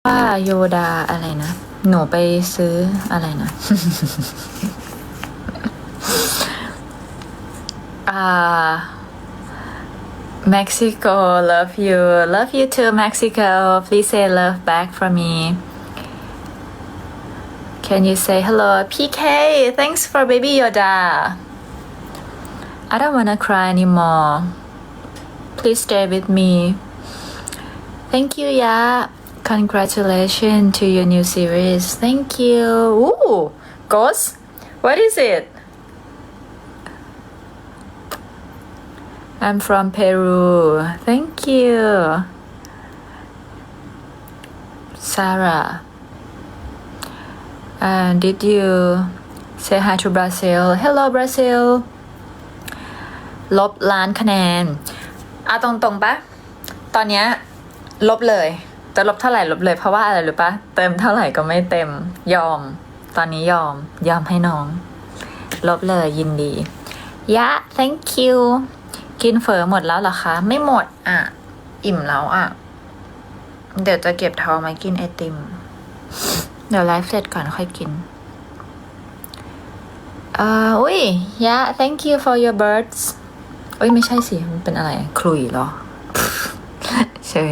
ว่าโยดาอะไรนะหนูไปซื้ออะไรนะ Mexico love you too Mexico please say love back for me can you say hello PK thanks for baby Yoda I don't wanna cry anymore please stay with me thank you Ya congratulations to your new series thank you ooh ghost what is it I'm from Peru. Thank you. Sarah. Did you say hi to Brazil? Hello Brazil. ลบล้านคะแนนตรงปะตอนเนี้ยลบเลยจะลบเท่าไหร่ลบเลยเพราะว่าอะไรหรือปะเติมเท่าไหร่ก็ไม่เต็มยอมตอนนี้ยอมให้น้องลบเลยยินดียะ thank youกินเฝอหมดแล้วเหรอคะไม่หมดอิ่มแล้วเดี๋ยวจะเก็บท้องมากินไอติมเดี๋ยวไลฟ์เสร็จก่อนค่อยกินอุ้ยยะ thank you for your birds อุ้ยไม่ใช่สิมันเป็นอะไรคลุยเหรอ ใช่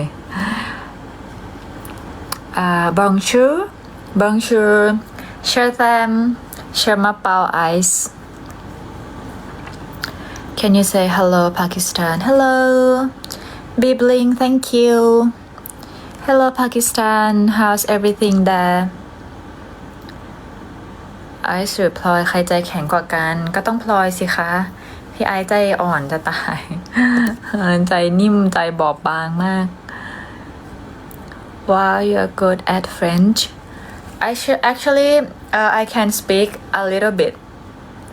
bonjour bonjour cher them cher ma pao ice Can you say hello Pakistan? Hello. Bibling, thank you. Hello Pakistan. How's everything there? ไอซ์หรือพลอยใครใจแข็งกว่ากันก็ต้องพลอยสิคะพี่ไอซ์ใจอ่อนจะตาย ใจนิ่มใจบอบบางมาก Wow, you're good at French. Actually, I can speak a little bit,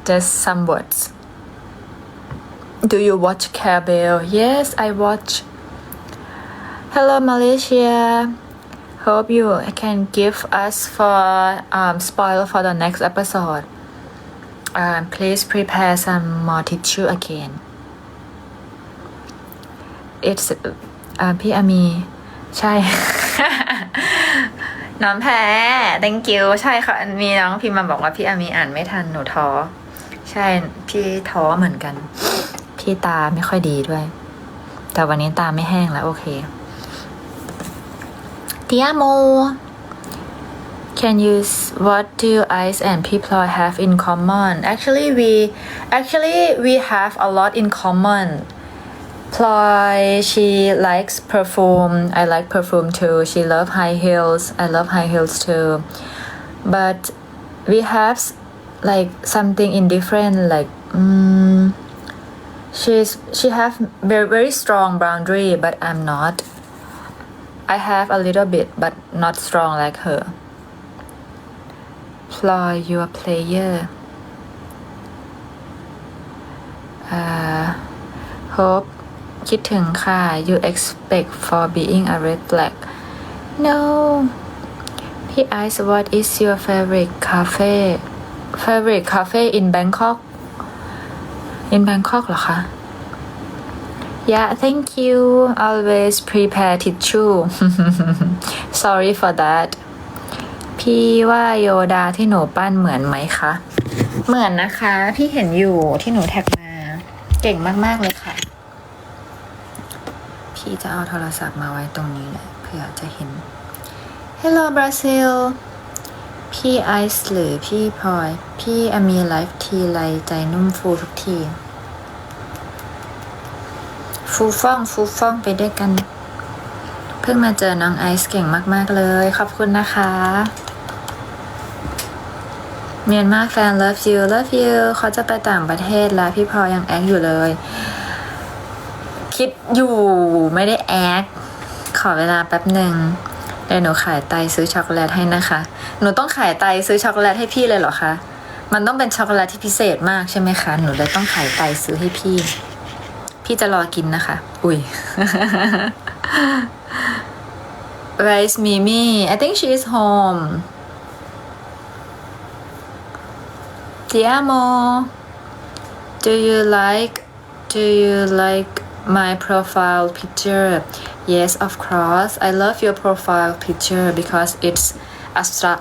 just some words.Do you watch Care Bear? Yes, I watch. Hello, Malaysia. Hope you can give us for spoil for the next episode. Please prepare some more tissue again. It's พี่อามีใช่ น้องแพ้ thank you ใช่ค่ะมีน้องพิมพ์มาบอกว่าพี่อามีอ่านไม่ทันหนูท้อใช่พี่ท้อเหมือนกันพี่ตาไม่ค่อยดีด้วยแต่วันนี้ตาไม่แห้งแล้วโอเค Tiamo Can you what do Ice and Ploy have in common actually we have a lot in common Ploy she likes perfume I like perfume too she love high heels I love high heels too but we have like something indifferent like she have very strong boundary but I'm not I have a little bit but not strong like her Ploy you a player hope คิดถึงค่ะ you expect for being a red flag no พี่ Ice what is your favorite cafe in Bangkok in Bangkok เหรอคะ Yeah thank you always prepare tissue sorry for that พี่ว่าโยดาที่หนูปั้นเหมือนไหมคะเหมือนนะคะพี่เห็นอยู่ที่หนูแท็กมาเก่งมากๆเลยค่ะพี่จะเอาโทรศัพท์มาไว้ตรงนี้แหละเพื่อจะเห็น Hello Brazil พี่ไอซ์หรือพี่พลอยพี่อามีไลฟ์ทีไรใจนุ่มฟูทุกทีฟูฟ่องไปด้วยกันเพิ่งมาเจอน้องไอซ์เก่งมากๆเลยขอบคุณนะคะเมียนมาแฟน love you เขาจะไปต่างประเทศแล้วพี่พลอยยังแอคอยู่เลยคิดอยู่ไม่ได้แอคขอเวลาแป๊บหนึ่งเดี๋ยวหนูขายไตซื้อช็อกโกแลตให้นะคะหนูต้องขายไตซื้อช็อกโกแลตให้พี่เลยเหรอคะมันต้องเป็นช็อกโกแลตที่พิเศษมากใช่ไหมคะหนูเลยต้องขายไตซื้อให้พี่จะรอกินนะคะอุ้ย Where is Mimi I think she is home Tiamo do you like my profile picture Yes, of course. I love your profile picture because it's a star.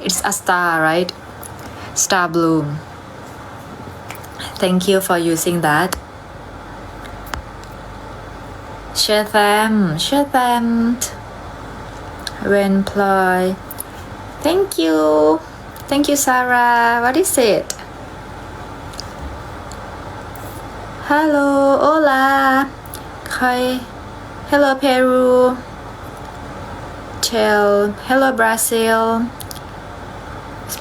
It's a star, right? Star bloom. Thank you for using that. Share them. Share them. When ploy. Thank you. Thank you, Sarah. What is it? Hello, hola. Hello, Peru. Chell. Hello, Brazil.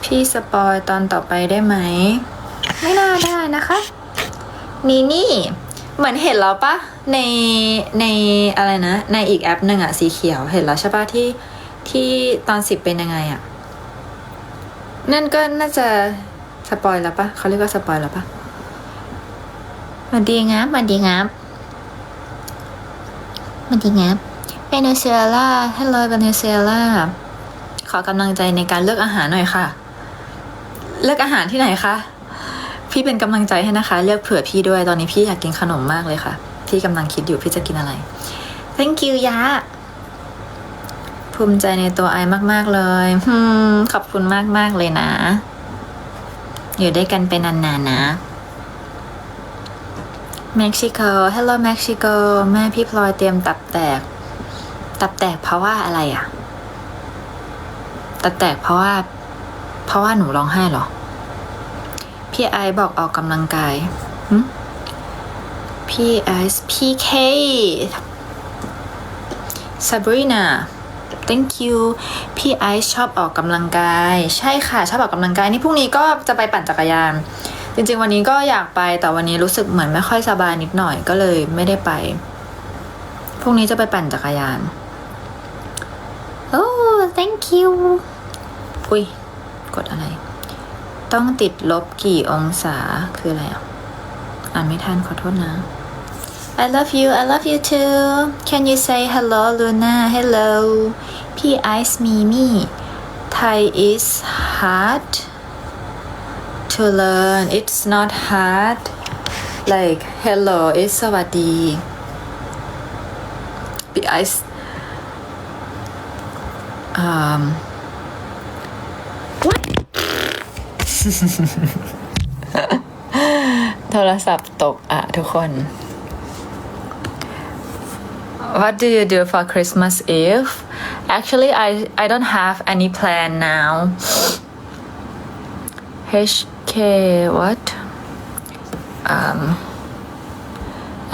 พี่สปอยตอนต่อไปได้ไหม ไม่น่าได้นะคะ นี่เหมือนเห็นแล้วปะในอะไรนะ ในอีกแอปหนึ่งอะสีเขียวเห็นแล้วใช่ปะที่ตอน10เป็นยังไงอะนั่นก็น่าจะสปอยแล้วปะเขาเรียกว่าสปอยแล้วปะมาดีงับมาดีงับมาดีงับเวเนซุเอลาฮัลโหลเวเนซุเอลาขอกำลังใจในการเลือกอาหารหน่อยค่ะเลือกอาหารที่ไหนคะพี่เป็นกำลังใจให้นะคะเลือกเผื่อพี่ด้วยตอนนี้พี่อยากกินขนมมากเลยค่ะพี่กำลังคิดอยู่พี่จะกินอะไร thank you ยะภูมิใจในตัวไอมากๆเลยขอบคุณมากๆเลยนะอยู่ด้วยกันเป็นนานๆนะเม็กซิโก hello เม็กซิโกแม่พี่พลอยเตรียมตับแตกเพราะว่าอะไรอ่ะตับแตกเพราะว่าหนูร้องไห้เหรอพี่ไอบอกออกกำลังกายพี่ไอพี่เคซาบรีนา thank you พี่ไอชอบออกกำลังกายใช่ค่ะชอบออกกำลังกายนี่พรุ่งนี้ก็จะไปปั่นจักรยานจริงๆวันนี้ก็อยากไปแต่วันนี้รู้สึกเหมือนไม่ค่อยสบายนิดหน่อยก็เลยไม่ได้ไปพรุ่งนี้จะไปปั่นจักรยานโอ้ thank you อุ้ยกดอะไรต้องติดลบกี่องศาคืออะไรอ่านไม่ทันขอโทษนะ I love you too Can you say hello Luna hello P Ice Mimi Thai is hard to learn it's not hard like hello is สวัสดี P Iceโทรศัพท์ตกอ่ะทุกคน What do you do for Christmas Eve? Actually, I don't have any plan now. HK what?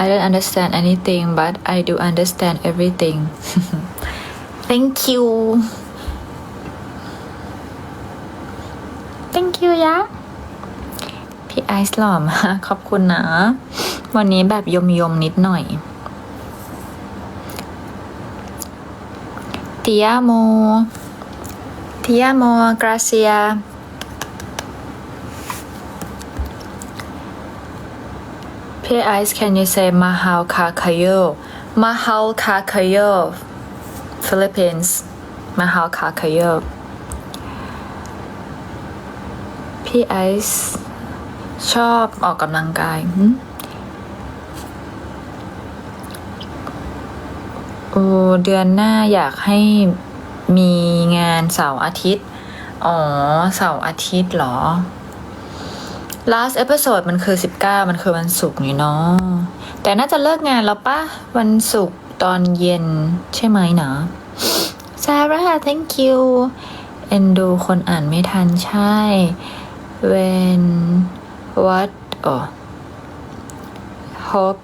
I don't understand anything, but I do understand everything. Thank you. Thank you ยะพี่ไอซ์หล่อมากขอบคุณนะวันนี้แบบยมนิดหน่อยติอาโมกราเซียพี่ไอซ์ can you say mahal kakayo Philippines mahal kakayoพี่ไอซ์ชอบออกกำลังกายเดือนหน้าอยากให้มีงานเสาร์อาทิตย์เสาร์อาทิตย์เหรอ last episode มันคือ19มันคือวันศุกร์นี่เนาะแต่น่าจะเลิกงานแล้วปะวันศุกร์ตอนเย็นใช่ไหมนะ Sarah thank you เอ็นดูคนอ่านไม่ทันใช่ when what hope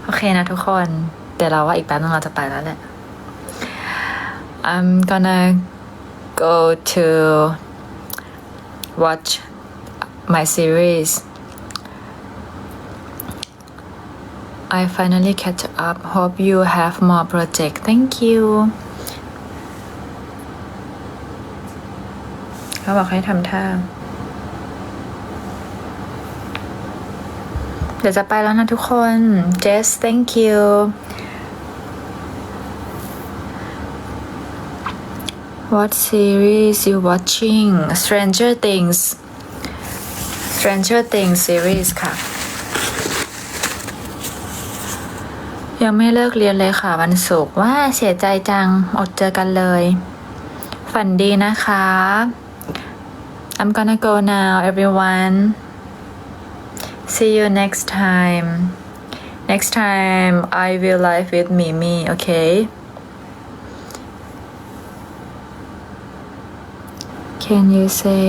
โอเคนะทุกคนเดี๋ยวเราว่าอีกแป๊บนึงเราจะไปแล้วแหละ I'm gonna go to watch my series I finally catch up hope you have more project thank you เขาบอกให้ทำท่าเดี๋ยวจะไปแล้วนะทุกคน Jess thank you What series you watching Stranger Things series ค่ะ ยังไม่เลิกเรียนเลยค่ะวันศุกร์ว่าเสียใจจังอดเจอกันเลย ฝันดีนะคะ I'm gonna go now everyone see you next time next time I will live with Mimi okay can you say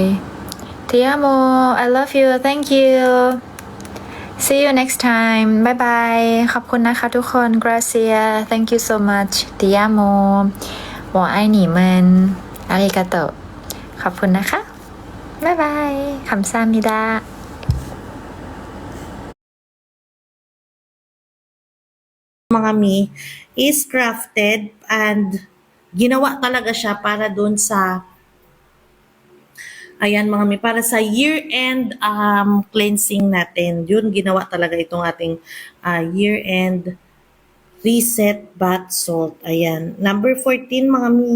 Ti amo I love you thank you see you next time bye bye ขอบคุณนะคะทุกคน Gracia thank you so much Ti amo 我爱你们อาริกาโตะขอบคุณนะคะบ๊ายบายคำซามิดา mga mi is crafted and ginawa talaga siya para doon sa ayan mga mi para sa year-end cleansing natin. Yun ginawa talaga itong ating year-end reset bath salt. Ayan. Number 14 mga mi.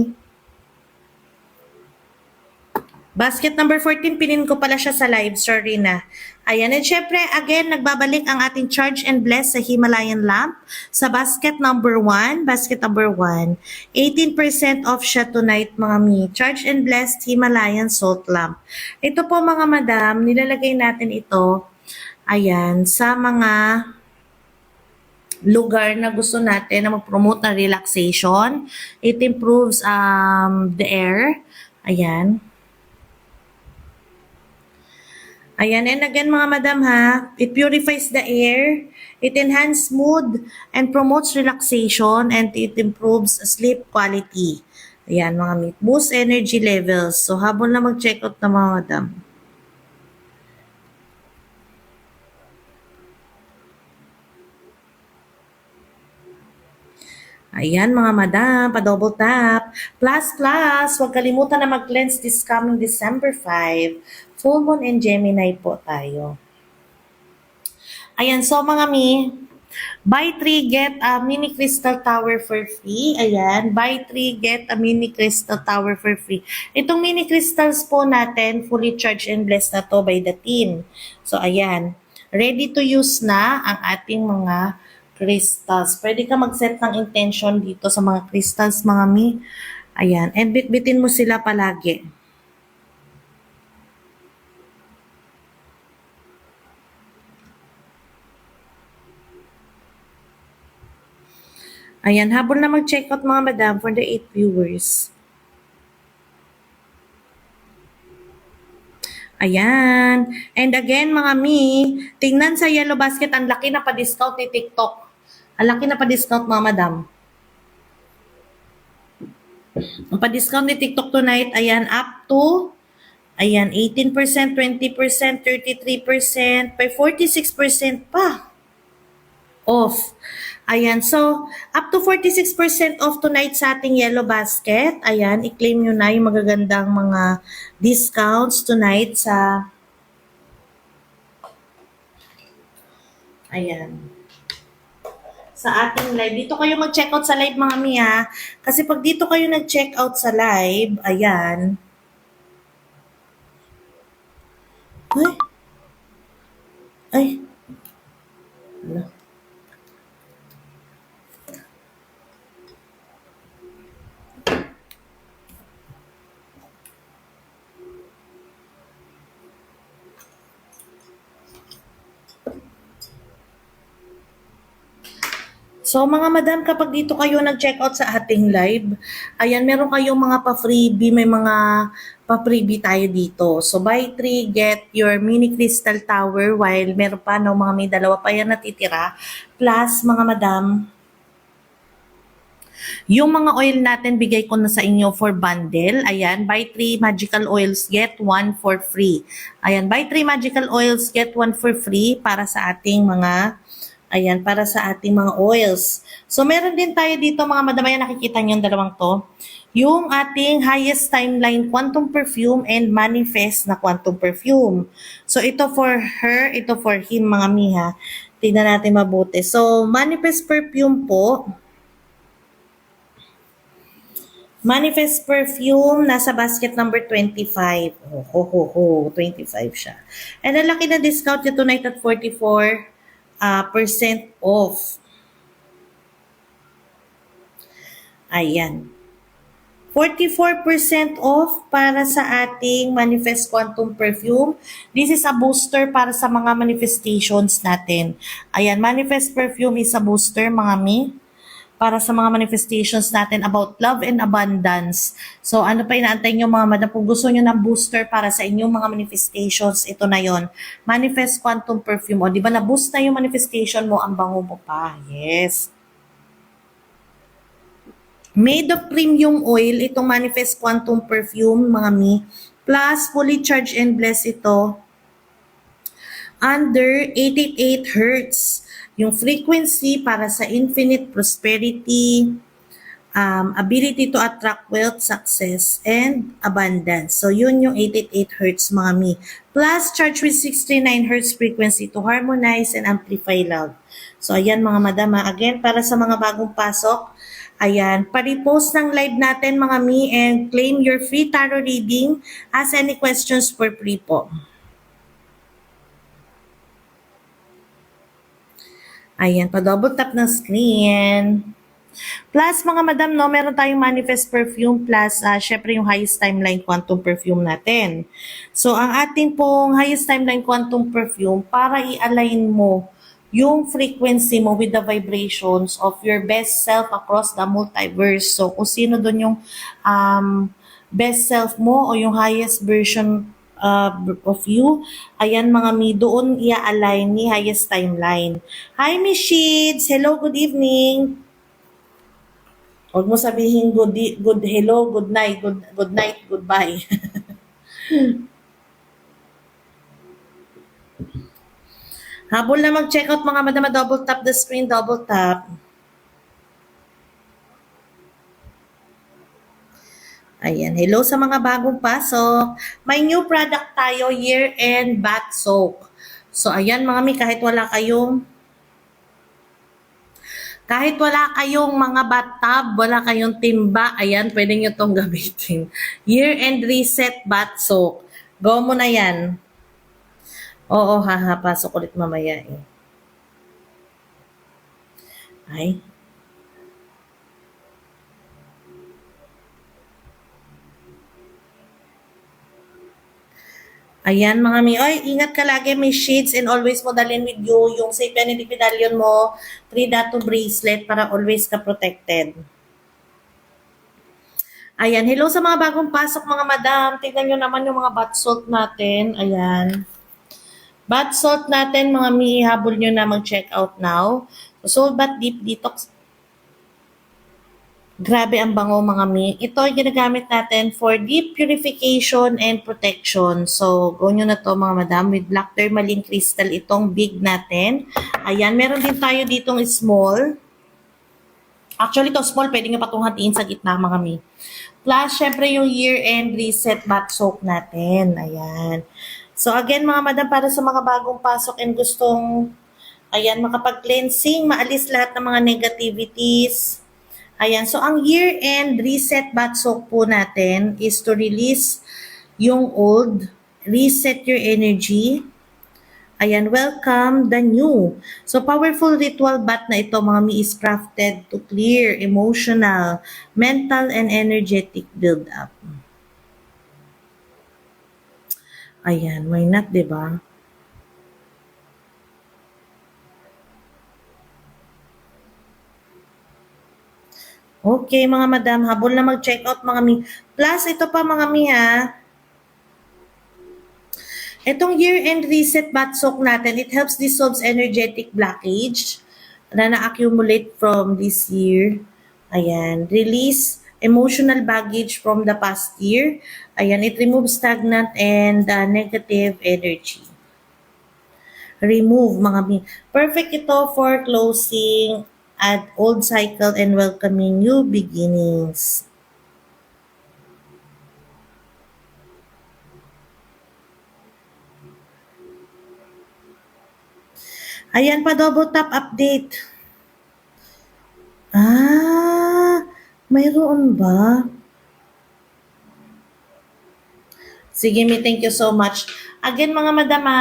Basket number 14, pinin ko pala siya sa live. Sorry na. Ayan. And syempre, again, nagbabalik ang ating Charge and Bless sa Himalayan lamp. Sa basket number 1, 18% off siya tonight, mga mi. Charge and Blessed Himalayan salt lamp. Ito po, mga madam, nilalagay natin ito, ayan, sa mga lugar na gusto natin na mag-promote na relaxation. It improves the air. Ayan. Ayan, and again mga madam ha, it purifies the air, it enhances mood, and promotes relaxation, and it improves sleep quality. Ayan mga mit, boost energy levels. So habol na mag-check out na mga madam. Ayan mga madam, pa-double tap. Plus, huwag kalimutan na mag-cleanse this coming December 5. Full Moon and Gemini po tayo. Ayan, so mga mi, buy 3, get a mini crystal tower for free. Ayan, buy 3, get a mini crystal tower for free. Itong mini crystals po natin, fully charged and blessed na to by the team. So ayan, ready to use na ang ating mga crystals. Pwede ka mag-set ng intention dito sa mga crystals, mga mi. Ayan, and bitbitin mo sila palagi. Ayan, habol na mag-check out mga madam for the 8 viewers. Ayan. And again, mga mi, tingnan sa yellow basket, ang laki na pa-discount ni TikTok. Ang laki na pa-discount mga madam. Ang pa-discount ni TikTok tonight, ayan, up to, ayan, 18%, 20%, 33%, by 46% pa off. Ayan, so, up to 46% off tonight sa ating yellow basket. Ayan, i-claim nyo na yung magagandang mga discounts tonight sa, ayan, sa ating live. Dito kayo mag-check out sa live mga miya. Kasi pag dito kayo nag-check out sa live, ayan, ay, ano? So mga madam, kapag dito kayo nag-check out sa ating live, ayan, meron kayong mga pa-freebie, may mga pa-freebie tayo dito. So buy 3, get your mini crystal tower while meron pa, no, mga may dalawa pa yan natitira. Plus mga madam, yung mga oil natin, bigay ko na sa inyo for bundle. Ayan, buy 3 magical oils, get 1 for free. Ayan, buy 3 magical oils, get 1 for free para sa ating mga, ayan, para sa ating mga oils. So, meron din tayo dito mga madam, ayan, nakikita niyo yung dalawang to. Yung ating highest timeline quantum perfume and manifest na quantum perfume. So, ito for her, ito for him mga miha. Tingnan natin mabuti. So, manifest perfume po, manifest perfume, nasa basket number 25. Oh, 25 siya. And ang laki na discount nyo tonight at 44% off. Ayan. 44% off para sa ating Manifest Quantum Perfume. This is a booster para sa mga manifestations natin. Ayan, Manifest Perfume is a booster, mga mi, para sa mga manifestations natin about love and abundance. So, ano pa inaantay nyo mga madam? Kung gusto nyo ng booster para sa inyong mga manifestations, ito na yon. Manifest Quantum Perfume. O, di ba na-boost na yung manifestation mo, ang bango mo pa. Yes. Made of premium oil, itong Manifest Quantum Perfume, mga mi. Plus, fully charged and blessed ito. Under 88 Hertz. Yung frequency para sa infinite prosperity, ability to attract wealth, success, and abundance. So, yun yung 88 Hertz, mga mi. Plus, charge with 69 Hertz frequency to harmonize and amplify love. So, ayan mga madama. Again, para sa mga bagong pasok, ayan, pa-repost ng live natin mga mi and claim your free tarot reading. Ask any questions for free po. Ayan, pa-double tap ng screen. Plus, mga madam, no, meron tayong Manifest Perfume plus, syempre yung highest timeline quantum perfume natin. So, ang ating pong highest timeline quantum perfume, para i-align mo yung frequency mo with the vibrations of your best self across the multiverse. So, kung sino doon yung best self mo o yung highest version of you, ayan mga mi, doon i-align ni highest timeline. Hi, Miss Sheets! Hello, good evening! Huwag mo sabihin good hello, good night, goodbye. Habol na mag-check out mga madama, double tap the screen, double tap. Ayan, hello sa mga bagong pasok. May new product tayo, year-end bath soak. So ayan mga mi, kahit wala kayong mga bathtub, wala kayong timba, ayan, pwede nyo itong gamitin. Year-end reset bath soak. Go mo na yan. Oo, haha, pasok ulit mamaya eh. Ay. Ayan mga mi, oy, ingat ka lagi, may shades and always mo dalhin with you yung Safe Energy Medallion mo, 3-dato bracelet para always ka protected. Ayan, hello sa mga bagong pasok mga madam. Tignan nyo naman yung mga bath salt natin. Ayan. Bath salt natin, mga mi, habol nyo na mag-check out now. So, Soul Bath Deep Detox. Grabe ang bango mga mi. Ito ay ginagamit natin for deep purification and protection. So, go nyo na to mga madam. With black tourmaline crystal, itong big natin. Ayan, meron din tayo ditong small. Actually, ito small, pwede nyo patong hatiin sa gitna mga mi. Plus, syempre yung year-end reset bath soak natin. Ayan. So again mga madam, para sa mga bagong pasok and gustong makapag-cleansing, maalis lahat ng mga negativities. Ayan, so ang year-end reset bath soak po natin is to release yung old, reset your energy. Ayan, welcome the new. So powerful ritual bath na ito mga mi is crafted to clear emotional, mental, and energetic build-up. Ayan, why not, diba? Okay, mga madam, habol na mag-check out mga mi. Plus, ito pa mga mi ha. Itong year-end reset bath soak natin, it helps dissolve energetic blockage na na-accumulate from this year. Ayan, release emotional baggage from the past year. Ayan, it removes stagnant and negative energy. Remove mga mi. Perfect ito for closing at old cycle and welcoming new beginnings. Ayan pa, double tap update. Mayroon ba? Sige mi, thank you so much. Again mga madama,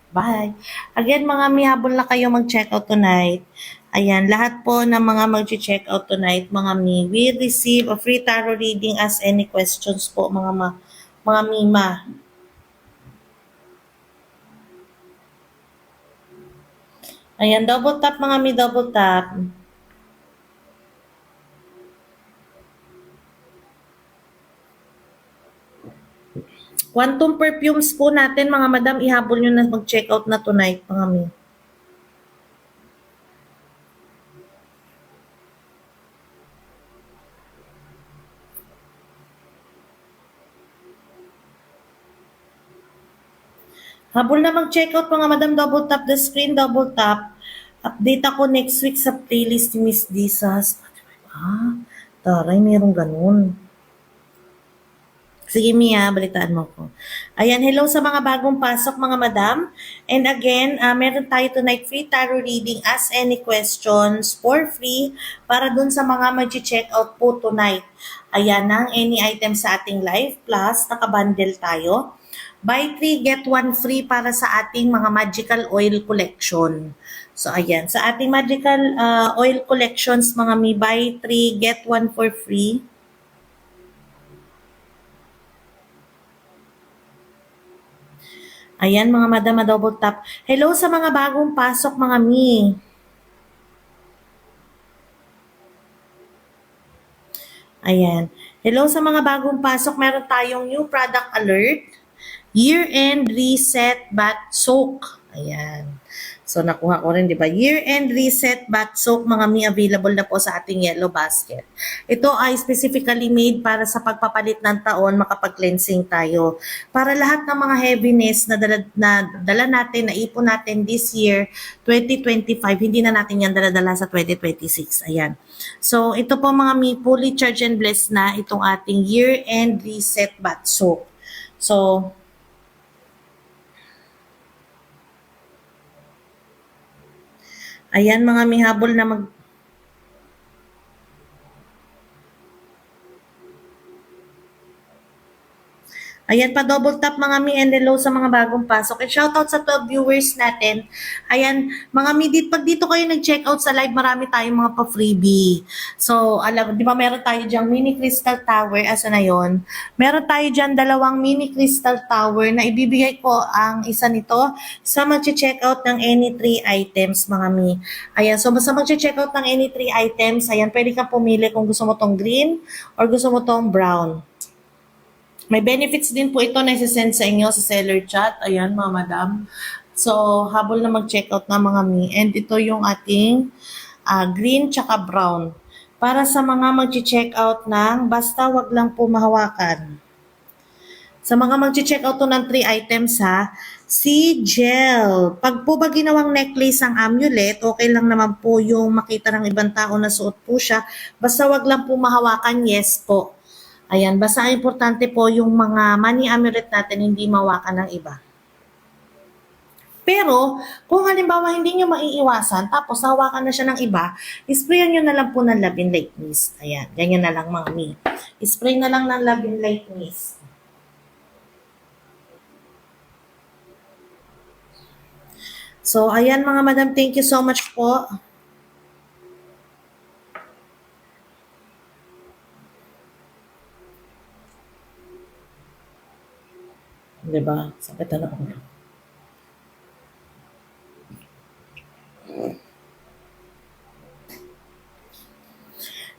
Bye. Again, mga mi, habol na kayo mag-check out tonight. Ayan, lahat po ng mga mag-check out tonight, mga mi, we receive a free tarot reading as any questions po, mga mima. Ayan, double tap mga mi, double tap. Quantum perfumes po natin mga madam, ihabol nyo na mag-check out na tonight mga mi. Habol na mag-check out mga madam, double tap the screen, double tap. Update ako next week sa playlist ni Miss D sa Spotify. Taray, mayroong ganun. Sige Mia, balitaan mo ko. Ayan, hello sa mga bagong pasok mga madam. And again, meron tayo tonight free tarot reading. Ask any questions for free para dun sa mga mag-check out po tonight. Ayan, ng any item sa ating live plus nakabundle tayo. Buy 3, get 1 free para sa ating mga magical oil collection. So, ayan. Sa ating magical oil collections, mga mi, buy 3, get 1 for free. Ayan, mga madam, double tap. Hello sa mga bagong pasok, mga mi. Ayan. Hello sa mga bagong pasok. Meron tayong new product alert. Year-end reset bath soak. Ayan. So, nakuha ko rin, di ba? Year-end reset bath soak, mga mi, available na po sa ating yellow basket. Ito ay specifically made para sa pagpapalit ng taon, makapag-cleansing tayo. Para lahat ng mga heaviness na dala natin, na ipon natin this year, 2025, hindi na natin yan dala-dala sa 2026. Ayan. So, ito po mga mi, fully charged and blessed na itong ating year-end reset bath soak. So, ayan mga mihabol na Ayan, pa-double tap mga mi and hello sa mga bagong pasok. And shoutout sa 12 viewers natin. Ayan, mga mi, pag dito kayo nag-check out sa live, marami tayong mga pa-freebie. So, alam, di ba meron tayo diyang mini crystal tower, asa na yon? Meron tayo dyan dalawang mini crystal tower na ibibigay ko ang isa nito sa mag-check out ng any 3 items, mga mi. Ayan, so basta mag-check out ng any 3 items, ayan, pwede kang pumili kung gusto mo tong green or gusto mo tong brown. May benefits din po ito na isi-send sa inyo sa seller chat. Ayan, mga madam. So, habol na mag-check out na mga mi. And ito yung ating green tsaka brown. Para sa mga mag-check out ng basta wag lang po mahawakan. Sa mga mag-check out to ng 3 items ha, si gel. Pag po ba ginawang necklace ang amulet, okay lang naman po yung makita ng ibang tao na suot po siya. Basta wag lang po mahawakan, yes po. Ayan, basta importante po yung mga money amulet natin hindi mawakan ng iba. Pero, kung halimbawa hindi nyo maiiwasan, tapos hawakan na siya ng iba, isprayan nyo na lang po ng love and light mist. Ayan, ganyan na lang mga mi. Spray na lang ng love and light mist. So, ayan mga madam, thank you so much po. Diba? Sakit na ulo.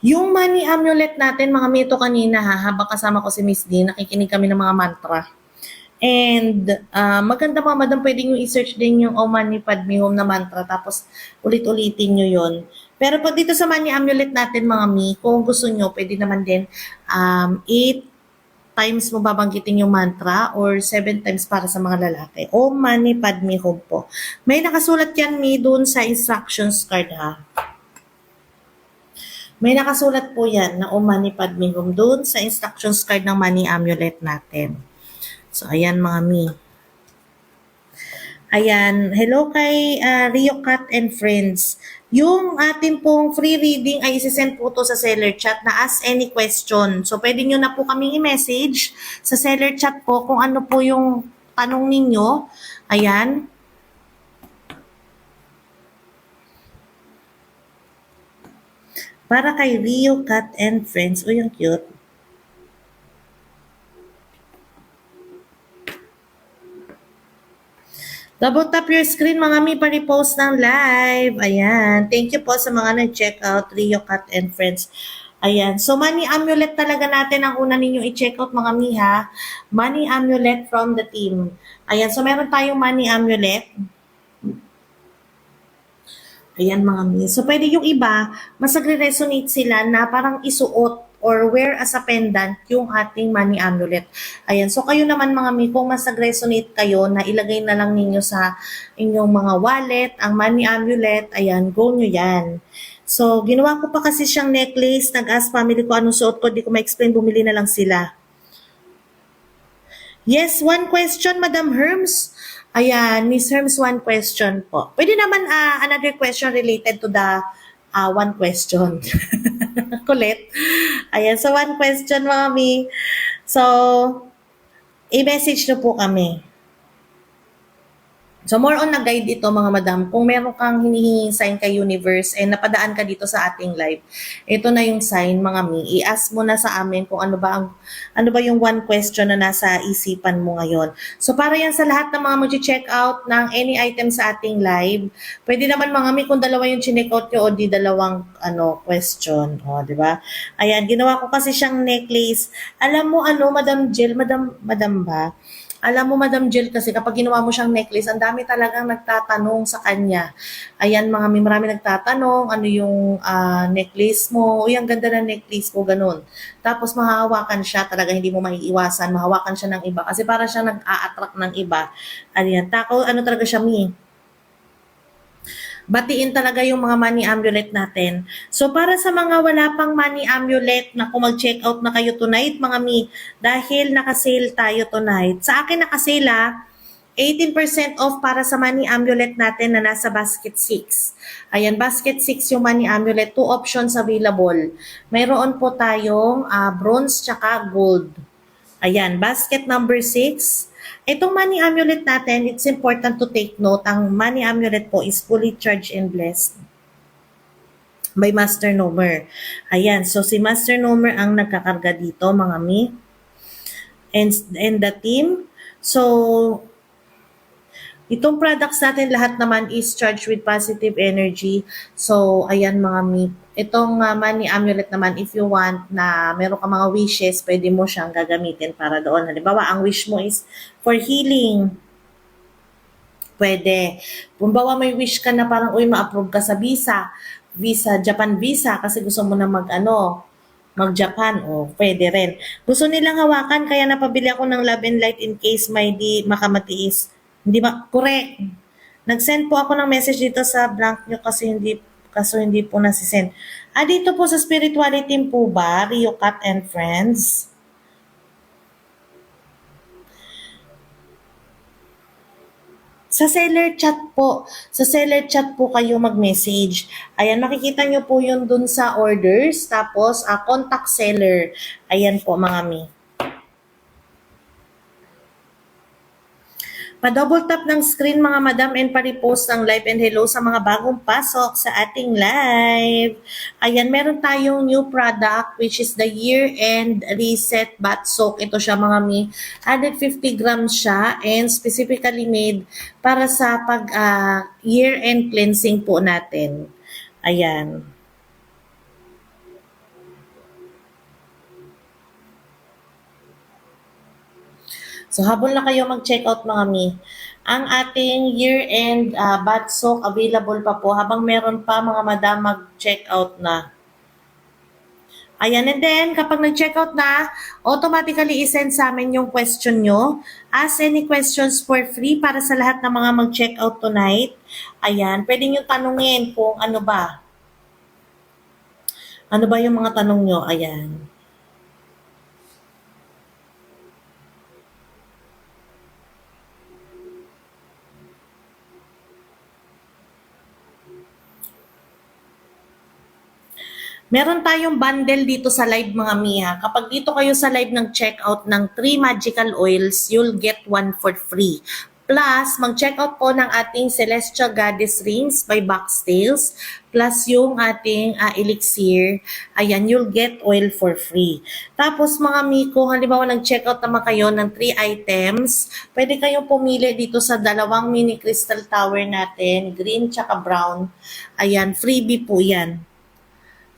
Yung money amulet natin, mga mito kanina habang kasama ko si Miss D, nakikinig kami ng mga mantra. And maganda mga madam, pwede nyo i-search din yung Om Mani Padme Hum na mantra, tapos ulit-ulitin nyo yon. Pero pag dito sa money amulet natin mga mi, kung gusto nyo, pwede naman din 8 times mo babanggitin yung mantra or 7 times para sa mga lalaki. Om Mani Padme Hum po. May nakasulat yan mi doon sa instructions card ha. May nakasulat po yan na Om Mani Padme Hum doon sa instructions card ng money amulet natin. So, ayan mga mi. Ayan, hello kay Rio Cat and Friends. Yung ating pong free reading ay isi-send po to sa seller chat na ask any question. So, pwede nyo na po kaming i-message sa seller chat po kung ano po yung tanong ninyo. Ayan. Para kay Rio, Cat, and Friends. Uy, ang cute. Double tap your screen, mga mi, pa-repost ng live. Ayan. Thank you po sa mga nag-check out, Rio, Cat, and Friends. Ayan. So, money amulet talaga natin ang una ninyong i-check out, mga mi, ha. Money amulet from the team. Ayan. So, meron tayong money amulet. Ayan, mga mi. So, pwede yung iba, mas nagre-resonate sila na parang isuot or wear as a pendant yung ating money amulet. Ayan. So, kayo naman, mga mi, kung mas nag-resonate kayo, na ilagay na lang ninyo sa inyong mga wallet, ang money amulet, ayan, go nyo yan. So, ginawa ko pa kasi siyang necklace. Nag-ask family ko anong suot ko. Di ko ma-explain. Bumili na lang sila. Yes, one question, Madam Herms. Ayan, Miss Herms, one question po. Pwede naman another question related to the one question. Kulit. Ayan, so one question, mami. So, i-message nyo po kami. So, more on na-guide ito, mga madam. Kung meron kang hinihingi sign kay Universe and napadaan ka dito sa ating live, ito na yung sign, mga mi. I-ask mo na sa amin kung ano ba yung one question na nasa isipan mo ngayon. So, para yan sa lahat ng mga mag-check out ng any item sa ating live, pwede naman, mga mi, kung dalawa yung chinek out nyo o di dalawang question. O, di ba? Ayan, ginawa ko kasi siyang necklace. Alam mo, Madam Jill, Madam ba? Alam mo, Madam Jill, kasi kapag ginawa mo siyang necklace, ang dami talagang nagtatanong sa kanya. Ayan, marami nagtatanong, ano yung necklace mo? Uy, ang ganda ng necklace mo, ganun. Tapos mahahawakan siya, talaga hindi mo maiiwasan, mahawakan siya ng iba. Kasi para siya nag-a-attract ng iba. Ayan, talaga siya, mi. Batiin talaga yung mga money amulet natin. So, para sa mga wala pang money amulet na kung mag-check out na kayo tonight, mga mi, dahil naka-sale tayo tonight. Sa akin naka-sale 18% off para sa money amulet natin na nasa basket 6. Ayan, basket 6 yung money amulet. 2 options available. Mayroon po tayong bronze tsaka gold. Ayan, basket number 6. Itong money amulet natin, it's important to take note, ang money amulet po is fully charged and blessed by Master Nomer. Ayan, so si Master Nomer ang nagkakarga dito, mga mi. And the team. So, itong products natin, lahat naman is charged with positive energy. So, ayan, mga mi. Itong money amulet naman, if you want na meron ka mga wishes, pwede mo siyang gagamitin para doon. Halimbawa, ang wish mo is for healing. Pwede. Halimbawa, may wish ka na parang, uy, ma-approve ka sa Japan visa, kasi gusto mo na mag-Japan, pwede rin. Gusto nilang hawakan, kaya napabili ako ng Love and Light in case may di makamatiis. Correct. Nag-send po ako ng message dito sa blank nyo kasi hindi po nasisend. Dito po sa spirituality po ba, Rio, Cat, and Friends? Sa seller chat po. Sa seller chat po kayo mag-message. Ayan, makikita nyo po yun dun sa orders. Tapos, contact seller. Ayan po, mga mi. Pa-double tap ng screen, mga madam, and pa-repost ng live and hello sa mga bagong pasok sa ating live. Ayan, meron tayong new product which is the year-end reset bath soak. Ito siya, mga mi. 150 grams siya and specifically made para sa year-end cleansing po natin. Ayan. So, habol na kayo mag-check out, mga mi. Ang ating year-end bath soak available pa po habang meron pa, mga madam, mag-check out na. Ayan, and then, kapag nag-check out na, automatically isend sa amin yung question nyo. Ask any questions for free para sa lahat ng mga mag-check out tonight. Ayan, pwede nyo tanungin kung ano ba. Ano ba yung mga tanong nyo? Ayan. Meron tayong bundle dito sa live, mga miha. Kapag dito kayo sa live ng checkout ng 3 magical oils, you'll get 1 for free. Plus, mag-check out po ng ating Celestial Goddess Rings by Box Tales. Plus yung ating elixir. Ayan, you'll get oil for free. Tapos mga Miko, halimbawa nag-check out naman kayo ng 3 items. Pwede kayong pumili dito sa dalawang mini crystal tower natin. Green tsaka brown. Ayan, freebie po yan.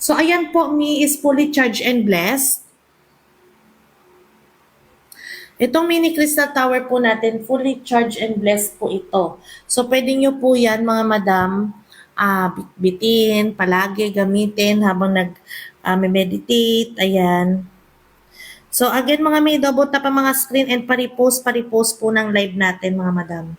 So ayan po, Mi is fully charged and blessed. Itong mini crystal tower po natin, fully charged and blessed po ito. So, pwede nyo po yan, mga madam, bitbitin, palagi gamitin habang nag-meditate. Ayan. So, again, mga may double tap ang mga screen and paripost po ng live natin, mga madam.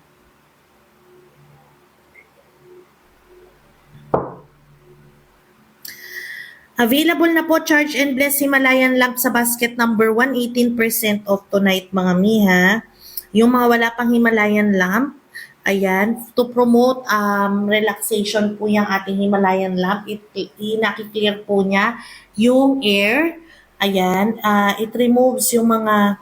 Available na po Charge and Bless Himalayan lamp sa basket number 1, 18% off tonight mga miha. Yung mga wala pang Himalayan lamp, ayan, to promote relaxation po yung ating Himalayan lamp. Nakiklear po niya yung air. Ayan, it removes yung mga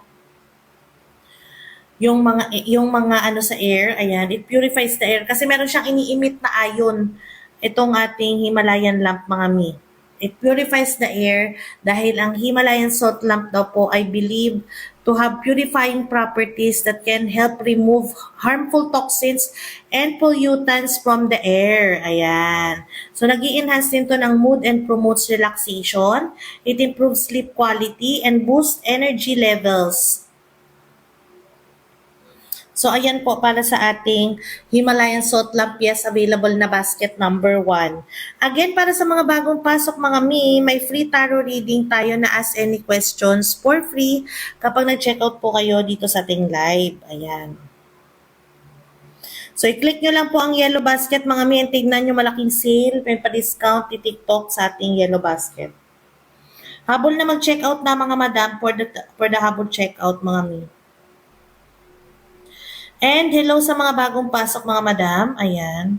ano sa air. Ayan, it purifies the air kasi meron siyang ini-emit na ion itong ating Himalayan lamp mga mi. It purifies the air dahil ang Himalayan salt lamp daw po I believe to have purifying properties that can help remove harmful toxins and pollutants from the air. Ayan. So, nag-i-enhance din to ng mood and promotes relaxation. It improves sleep quality and boosts energy levels. So, ayan po para sa ating Himalayan Salt Lamp. Yes, available na basket number 1. Again, para sa mga bagong pasok mga mi, may free tarot reading tayo na ask any questions for free kapag nag-check out po kayo dito sa ating live. Ayan. So, i-click nyo lang po ang yellow basket mga mi and tignan nyo malaking sale, may pa-discount ni TikTok sa ating yellow basket. Habol na mag-check out na mga madam for the habol check out mga mi. And hello sa mga bagong pasok mga madam. Ayan.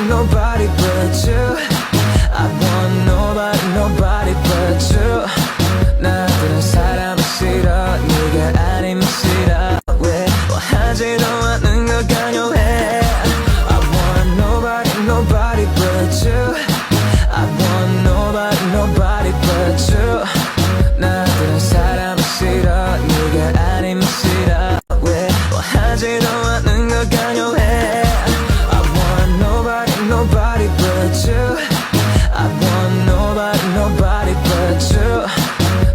Nobody but you. I want nobody but you. 나들은 사람을 싫어 네가 아니면 싫어 왜 하지도 않는 걸 강요해 I want nobody but you. I want nobody but you. 나들은 사람을 싫어 네가 아니면 싫어 왜 하지도 않는 걸 강요해 I want nobody but you. I want nobody but you.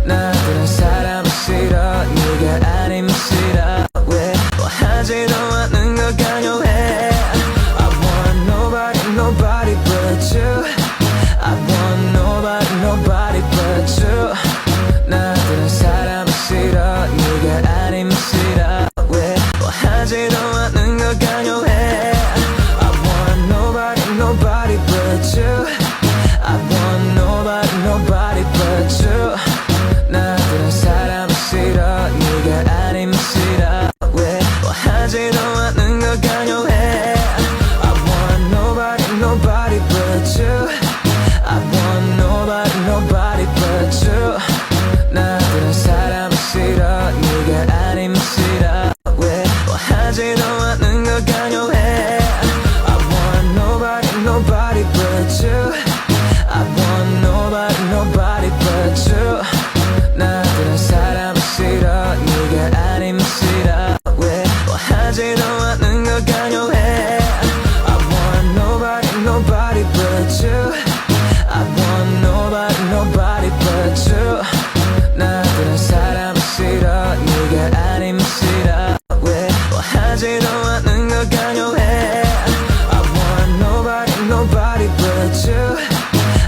나들은 사람을 싫어 네가 아니면 싫어 왜 하지도 않는 걸 강요해 I want nobody but you. I want nobody but you. 나들은 사람을 싫어 네가 아니면 싫어 왜 하지도 않는 걸 강요해 I want nobody but you. I want nobody but you. 나들은 사람을 싫어 네가 아니면 싫어 왜 하지도 않는 걸 강요해 I want nobody but you. I want nobody but you. 나들은 사람을 싫어 네가 아니면 싫어 왜 하지도 않는 걸 강요해 I want nobody but you. I want nobody but you. 나들은 사람을 싫어 네가 아니면 싫어 왜 하지도 않는 걸 강요해 I want nobody but you. I want nobody but you. 나들은 사람을 싫어 네가 아니면 싫어 왜 하지도 않는 걸 강요해 I want nobody but you.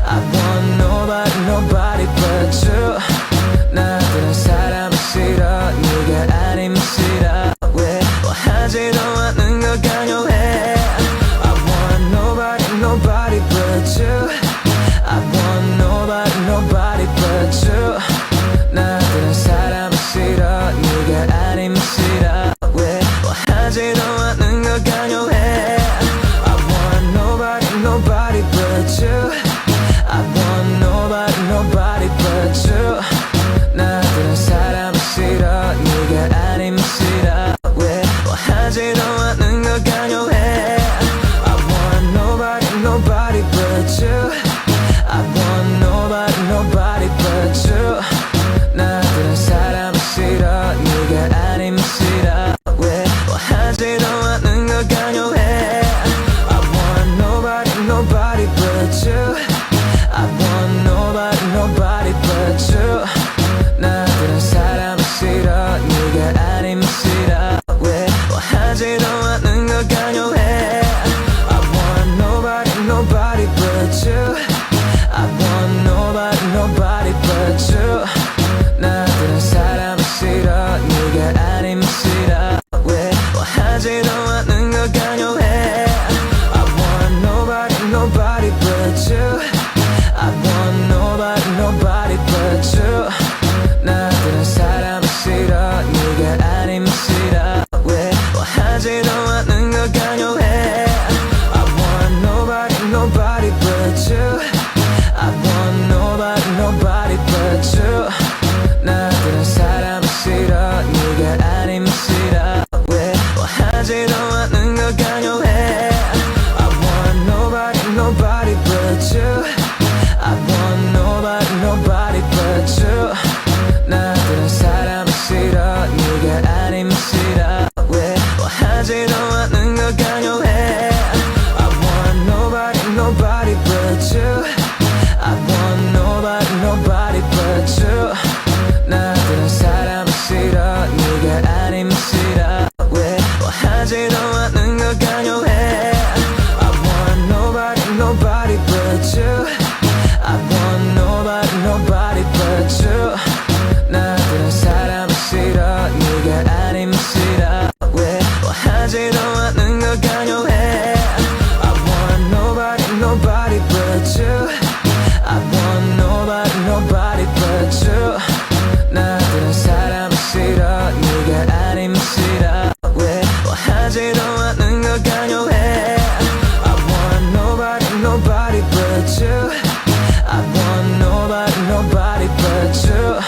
I want nobody but you. 나들은 사람을 싫어 네가 아니면 싫어 왜 하지도 않는 걸 강요해 I want nobody but you. nobody but you. I want nobody, nobody but you. 나들은 사람이 싫어 네가 아니면 싫어 왜 하지도 않는 걸 강요해. I want nobody, nobody but you. I want nobody, nobody but you. 나들은 사람이 싫어 네가 아니면 싫어 왜 하지도 않는 걸 강요해. I want nobody, nobody but you. I want nobody, nobody but you. 나들은 사람이 싫어 네가 아니면 싫어 왜 하지도 않는 걸 강요해. I want nobody, nobody but you. I want nobody, nobody but you. 나들은 사람이 싫어 네가 아니면 싫어 왜 하지도 않는 걸 강요해. I want nobody, nobody but you. I want nobody, nobody but you. 나들은 사람이 싫어 네가 아니면 싫어 왜 하지도 않는 걸 강요해. I want nobody, nobody but you. I want nobody, nobody but you. 나들은 사람이 싫어 네가 아니면 싫어 왜 하지도 않는 걸 강요해. I want nobody, nobody but you. I want nobody, nobody but you. 나들은 사람이 싫어 네가 아니면 싫어 왜 하지도 않는 걸 강요해. I want nobody, nobody but you. I want nobody, nobody but you.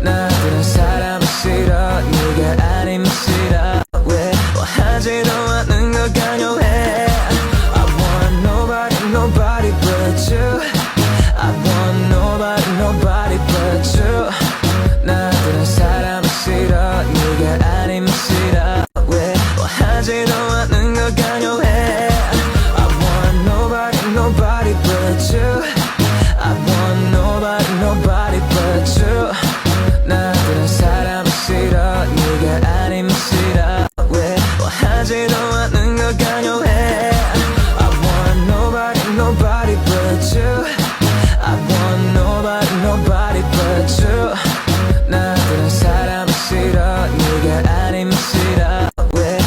나들은 사람이 싫어 네가 아니면 싫어 왜 하지도 않는 걸 강요해. I want nobody, nobody but you. I want nobody, nobody but you. 나들은 사람이 싫어 네가 아니면 싫어 왜 하지도 않는 걸 강요해. I want nobody, nobody but you. I want nobody, nobody but you. 나들은 사람이 싫어 네가 아니면 싫어 왜 하지도 않는 걸 강요해. I want nobody, nobody but you. I want nobody, nobody but you. 나들은 사람이 싫어 네가 아니면 싫어 왜 하지도 않는 걸 강요해. I want nobody, nobody but you. I want nobody, nobody but you.